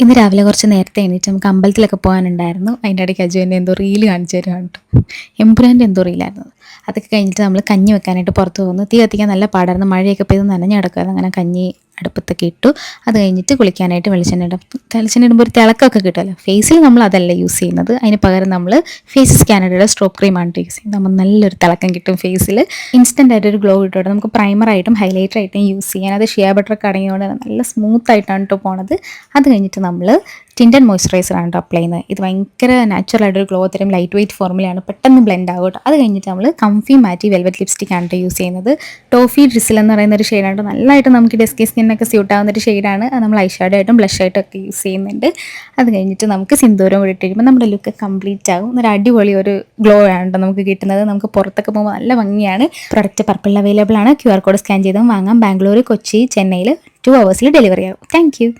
ഇന്ന് രാവിലെ കുറച്ച് നേരത്തെ എണീറ്റ് നമുക്ക് അമ്പലത്തിലൊക്കെ പോകാനുണ്ടായിരുന്നു. അതിൻ്റെ ഇടയ്ക്ക് അജു എന്നെ എന്തോ റീല് കാണിച്ചു തരുവാണ് കേട്ടോ. എമ്പുരാൻ്റെ എന്തോ റീലായിരുന്നു. അതൊക്കെ കഴിഞ്ഞിട്ട് നമ്മൾ കഞ്ഞി വെക്കാനായിട്ട് പുറത്ത് പോകുന്നു. തീ കത്തിക്കാൻ നല്ല പാടായിരുന്നു. മഴയൊക്കെ പെയ്ത് നനഞ്ഞ് കിടക്കുമായിരുന്നു. അങ്ങനെ കഞ്ഞി അടുപ്പത്തൊക്കെ ഇട്ടു. അത് കഴിഞ്ഞിട്ട് കുളിക്കാനായിട്ട് വെളിച്ചെണ്ണ ഇടുമ്പോൾ ഒരു തിളക്കമൊക്കെ കിട്ടുമല്ലോ. ഫേസിൽ നമ്മൾ അതല്ല യൂസ് ചെയ്യുന്നത്. അതിന് പകരം നമ്മൾ ഫേസ് കാനഡയുടെ സ്ട്രോപ്പ് ക്രീമാണ് യൂസ് ചെയ്യുന്നത്. നമ്മൾ നല്ലൊരു തിളക്കം കിട്ടും ഫേസിൽ. ഇൻസ്റ്റൻ്റ് ആയിട്ടൊരു ഗ്ലോ കിട്ടും. നമുക്ക് പ്രൈമറായിട്ടും ഹൈലൈറ്ററായിട്ടും യൂസ് ചെയ്യാൻ. അത് ഷിയ ബട്ടറൊക്കെ അടങ്ങിയോണ്ട് നല്ല സ്മൂത്ത് ആയിട്ടാണ് കേട്ടോ പോണത്. അത് കഴിഞ്ഞിട്ട് നമ്മൾ ടിൻറ്റൻ മോയ്സ്ചറൈസറാണ് കേട്ടോ അപ്ലൈ ചെയ്യുന്നത്. ഇത് ഭയങ്കര നാച്ചുറലായിട്ടൊരു ഗ്ലോ തരും. ലൈറ്റ് വെയിറ്റ് ഫോർമുലയാണ്. പെട്ടെന്ന് ബ്ലെൻഡ് ആകും കേട്ടോ. അത് കഴിഞ്ഞിട്ട് നമ്മൾ കംഫി മാറ്റി വെൽവെറ്റ് ലിപ്സ്റ്റിക്കാണ് കേട്ടോ യൂസ് ചെയ്യുന്നത്. ടോഫി ഡ്രിസിൽ എന്ന് പറയുന്ന ഒരു ഷെയ്ഡാണ്. നല്ലതായിട്ട് നമുക്ക് ഡെസ്കി സ്കിന്നൊക്കെ സ്യൂട്ട് ആവുന്നൊരു ഷെയ്ഡാണ്. അത് നമ്മൾ ഐഷാഡോ ആയിട്ടും ബ്ലഷ് ആയിട്ടും ഒക്കെ യൂസ് ചെയ്യുന്നുണ്ട്. അത് കഴിഞ്ഞിട്ട് നമുക്ക് സിന്ദൂരം കൂടി ഇട്ട് കഴിയുമ്പോൾ നമ്മുടെ ലുക്ക് കംപ്ലീറ്റ് ആകും. ഒരു അടിപൊളി ഒരു ഗ്ലോ ആണ് കേട്ടോ നമുക്ക് കിട്ടുന്നത്. നമുക്ക് പുറത്തൊക്കെ പോകുമ്പോൾ നല്ല ഭംഗിയാണ്. പ്രൊഡക്റ്റ് പർപ്പിൾ അവൈലബിൾ ആണ്. QR കോഡ് സ്കാൻ ചെയ്തും വാങ്ങാം. ബാംഗ്ലൂർ, കൊച്ചി, ചെന്നൈയിൽ 2 hours ഡെലിവറി ആകും. Thank you.